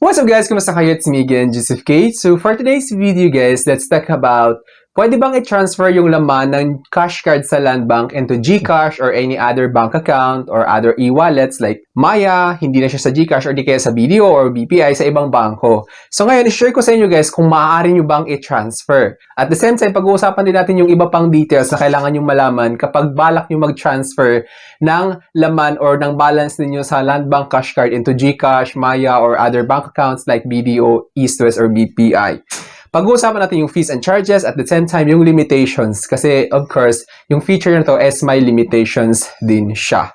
What's up guys? Kumusta kayo? It's me again, Joseph K. So for today's video guys, let's talk about pwede bang i-transfer yung laman ng cash card sa Land Bank into GCash or any other bank account or other e-wallets like Maya, hindi na siya sa GCash or di kaya sa BDO or BPI sa ibang bangko. So ngayon, i-share ko sa inyo guys kung maaari nyo bang i-transfer. At the same time, pag-uusapan din natin yung iba pang details na kailangan nyo malaman kapag balak nyo mag-transfer ng laman or ng balance ninyo sa Land Bank cash card into GCash, Maya, or other bank accounts like BDO, East West, or BPI. Pag-uusapan natin yung fees and charges at the same time yung limitations kasi of course, yung feature na to is may limitations din siya.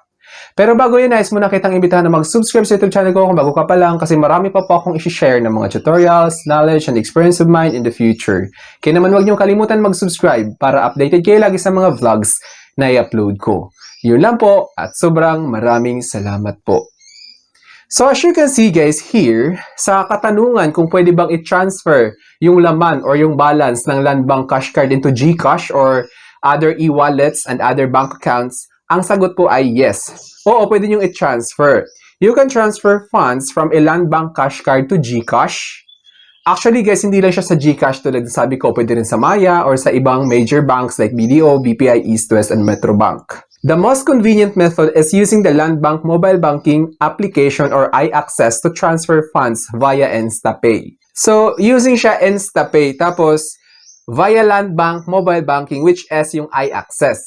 Pero bago yun, nais muna kitang imbitahan na mag-subscribe sa YouTube channel ko kung bago ka pa lang kasi marami pa po akong isi-share ng mga tutorials, knowledge, and experience of mine in the future. Kaya naman huwag niyong kalimutan mag-subscribe para updated kayo lagi sa mga vlogs na i-upload ko. Yun lang po at sobrang maraming salamat po. So as you can see guys here, sa katanungan kung pwede bang i-transfer yung laman or yung balance ng Land Bank cash card into GCash or other e-wallets and other bank accounts, ang sagot po ay yes. Oo, pwede nyo i-transfer. You can transfer funds from a Land Bank cash card to GCash. Actually guys, hindi lang siya sa GCash tulad ng sabi ko, pwede rin sa Maya or sa ibang major banks like BDO, BPI, East West, and Metrobank. The most convenient method is using the Land Bank mobile banking application or iAccess to transfer funds via InstaPay. So, using siya InstaPay, tapos via Land Bank mobile banking which is yung iAccess.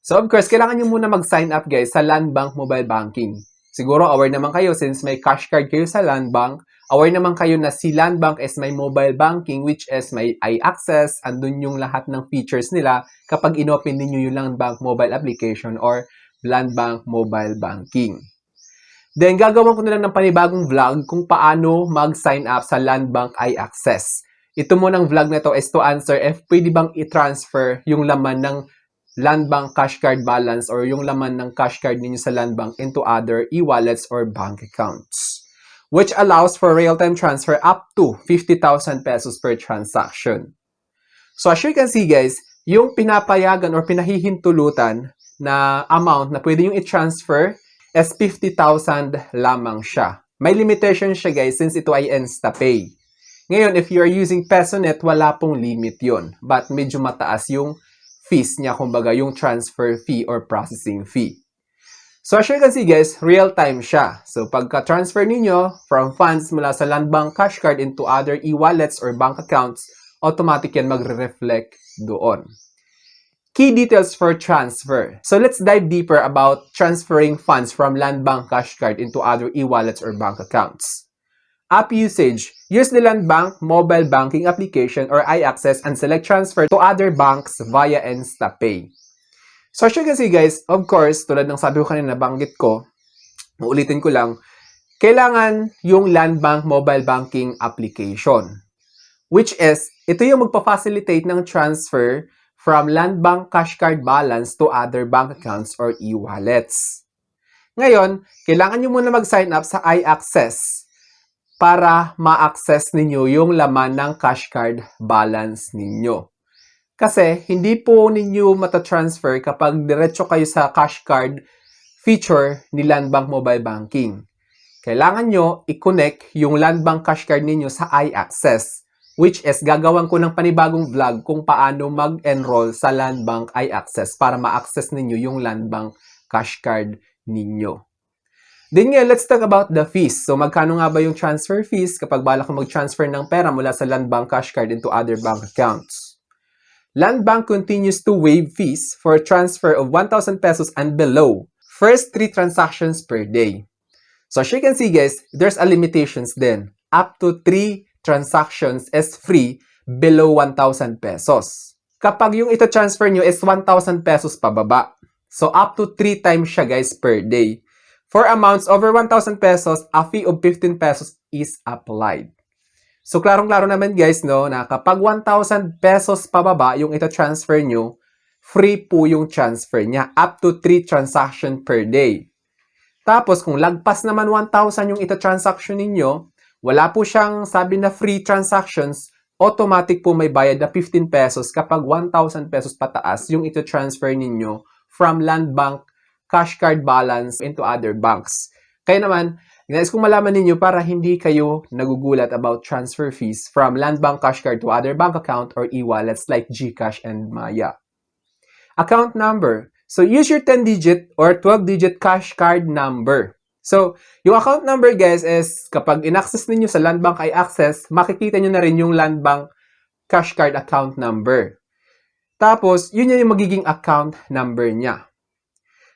So, of course, kailangan nyo muna mag-sign up guys sa Land Bank mobile banking. Siguro aware naman kayo since may cash card kayo sa Land Bank, aware naman kayo na si Land Bank is may mobile banking which is may iAccess, andun yung lahat ng features nila kapag inopen ninyo yung Land Bank mobile application or Land Bank mobile banking. Then, gagawin ko na lang ng panibagong vlog kung paano mag-sign up sa Land Bank iAccess. Ito mo ng vlog na to is to answer if pwede bang i-transfer yung laman ng Land Bank cash card balance or yung laman ng cash card ninyo sa Land Bank into other e-wallets or bank accounts, which allows for real-time transfer up to 50,000 pesos per transaction. So as you can see guys, yung pinapayagan or pinahihintulutan na amount na pwede yung i-transfer is 50,000 lamang siya. May limitation siya guys since ito ay InstaPay. Ngayon, if you are using PesoNet, wala pong limit yon, but medyo mataas yung fees niya, kumbaga yung transfer fee or processing fee. So as you can see guys, real-time siya. So pagka-transfer ninyo from funds mula sa Land Bank cash card into other e-wallets or bank accounts, automatic yan magre-reflect doon. Key details for transfer. So let's dive deeper about transferring funds from Land Bank cash card into other e-wallets or bank accounts. App usage. Use the Land Bank mobile banking application or iAccess and select transfer to other banks via InstaPay. So as you can see guys, of course, tulad ng sabi ko kanina, banggit ko, uulitin ko lang, kailangan yung Land Bank mobile banking application. Which is, ito yung magpa-facilitate ng transfer from Land Bank cash card balance to other bank accounts or e-wallets. Ngayon, kailangan nyo muna mag-sign up sa iAccess para ma-access ninyo yung laman ng cash card balance ninyo. Kasi, hindi po ninyo matatransfer kapag diretso kayo sa cash card feature ni Land Bank Mobile Banking. Kailangan nyo i-connect yung Land Bank cash card ninyo sa iAccess, which is gagawan ko ng panibagong vlog kung paano mag-enroll sa Land Bank iAccess para ma-access ninyo yung Land Bank cash card ninyo. Then nga, let's talk about the fees. So, magkano nga ba yung transfer fees kapag balak mo mag-transfer ng pera mula sa Land Bank cash card into other bank accounts? Land Bank continues to waive fees for a transfer of 1,000 pesos and below. First 3 transactions per day. So, as you can see guys, there's a limitations din. Up to 3 transactions is free below 1,000 pesos. Kapag yung ito transfer nyo is 1,000 pesos pababa. So, up to 3 times siya guys per day. For amounts over 1,000 pesos, a fee of 15 pesos is applied. So, klarong-klaro naman guys, no, na kapag 1,000 pesos pababa yung ito transfer nyo, free po yung transfer niya. Up to 3 transaction per day. Tapos, kung lagpas naman 1,000 yung ito transaction ninyo, wala po siyang sabi na free transactions, automatic po may bayad na 15 pesos kapag 1,000 pesos pataas yung ito transfer ninyo from Land Bank cash card balance into other banks. Kaya naman, Nais kong malaman ninyo para hindi kayo nagugulat about transfer fees from Landbank Cash Card to other bank account or e-wallets like GCash and Maya. Account number. So, use your 10-digit or 12-digit cash card number. So, yung account number guys is kapag in-access ninyo sa Landbank iAccess, makikita nyo na rin yung Landbank Cash Card account number. Tapos, yun yung magiging account number niya.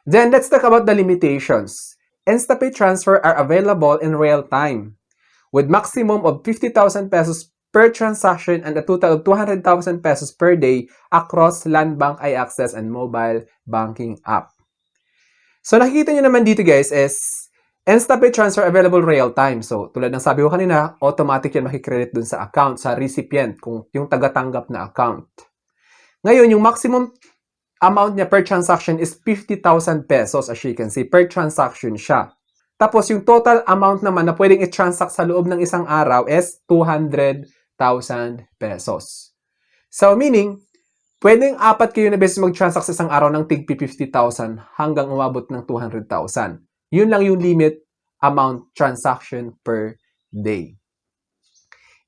Then, let's talk about the limitations. InstaPay transfer are available in real time with maximum of 50,000 pesos per transaction and a total of 200,000 pesos per day across Landbank iAccess and mobile banking app. So, nakikita nyo naman dito guys is InstaPay transfer available real time. So, tulad ng sabi ko kanina, automatic yan makikredit dun sa account, sa recipient, kung yung tagatanggap na account. Ngayon, yung maximum amount niya per transaction is 50,000 pesos as you can see, per transaction siya. Tapos yung total amount naman na pwedeng i-transact sa loob ng isang araw is 200,000 pesos. So meaning, pwedeng 4 kayo na beses mag-transact sa isang araw ng tig 50,000 hanggang umabot ng 200,000. Yun lang yung limit amount transaction per day.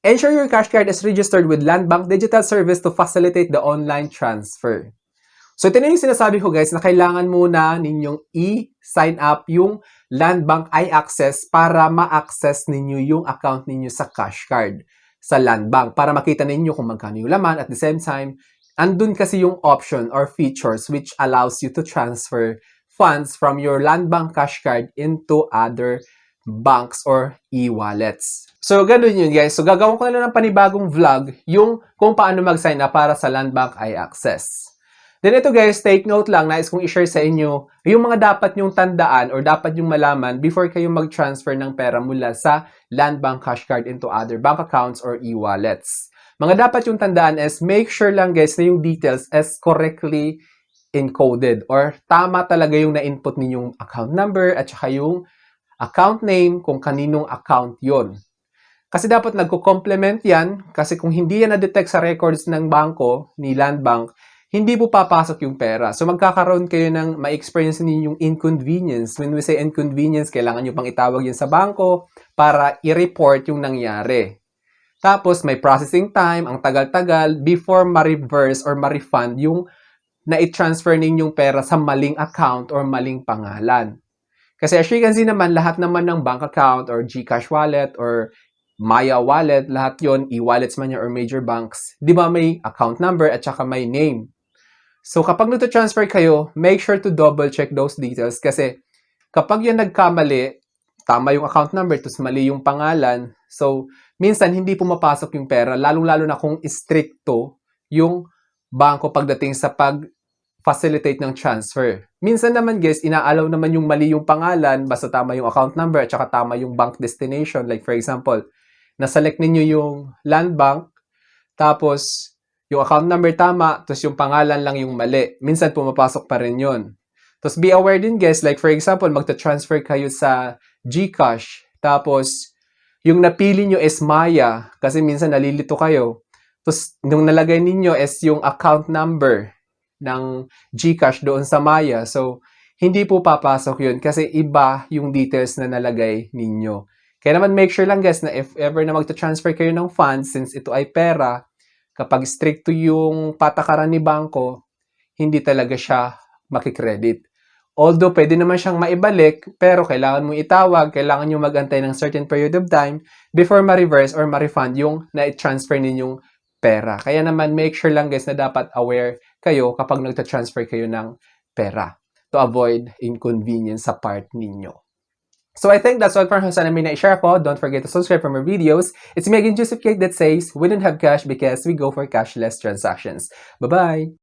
Ensure your cash card is registered with Landbank Digital Service to facilitate the online transfer. So, ito na yung sinasabi ko guys na kailangan muna ninyong i-sign up yung Landbank iAccess para ma-access ninyo yung account ninyo sa cash card sa Landbank para makita ninyo kung magkano yung laman. At the same time, andun kasi yung option or features which allows you to transfer funds from your Landbank cash card into other banks or e-wallets. So, ganun yun guys. So, gagawin ko na lang ng panibagong vlog yung kung paano mag-sign up para sa Landbank iAccess. Then ito guys, take note lang, nais kong i-share sa inyo yung mga dapat nyong tandaan or dapat nyong malaman before kayo mag-transfer ng pera mula sa Landbank cash card into other bank accounts or e-wallets. Mga dapat yung tandaan is make sure lang guys na yung details is correctly encoded or tama talaga yung na-input ninyong account number at saka yung account name kung kaninong account yon. Kasi dapat nagko-complement yan kasi kung hindi yan na-detect sa records ng bangko ni Landbank, hindi po papasok yung pera. So, magkakaroon kayo ng ma-experience niyo yung inconvenience. When we say inconvenience, kailangan nyo pang itawag yun sa bangko para i-report yung nangyari. Tapos, may processing time, ang tagal-tagal, before ma-reverse or ma-refund yung na-transfer ninyong pera sa maling account or maling pangalan. Kasi as you can see naman, lahat naman ng bank account or GCash wallet or Maya wallet, lahat yon e-wallets man yan or major banks, di ba may account number at saka may name. So, kapag nagto-transfer kayo, make sure to double-check those details kasi kapag yan nagkamali, tama yung account number, tapos mali yung pangalan, so, minsan hindi pumapasok yung pera, lalong-lalo na kung stricto yung bangko pagdating sa pag-facilitate ng transfer. Minsan naman guys, inaalaw naman yung mali yung pangalan, basta tama yung account number at saka tama yung bank destination. Like for example, naselect ninyo yung Landbank, tapos yung account number tama, tapos yung pangalan lang yung mali. Minsan pumapasok pa rin yun. Tapos be aware din guys, like for example, magta-transfer kayo sa GCash, tapos yung napili nyo is Maya, kasi minsan nalilito kayo. Tapos nung nalagay ninyo is yung account number ng GCash doon sa Maya. So, hindi po papasok yun kasi iba yung details na nalagay ninyo. Kaya naman make sure lang guys na if ever na magta-transfer kayo ng funds, since ito ay pera, kapag stricto yung patakaran ni bangko, hindi talaga siya makikredit. Although, pwede naman siyang maibalik, pero kailangan mo itawag, kailangan nyo mag-antay ng certain period of time before ma-reverse or ma-refund yung na-transfer ninyong pera. Kaya naman, make sure lang guys na dapat aware kayo kapag nagta-transfer kayo ng pera to avoid inconvenience sa part ninyo. So I think that's all for sana may na-share ko. Don't forget to subscribe for more videos. It's me again, Joseph Kate, that says we don't have cash because we go for cashless transactions. Bye-bye!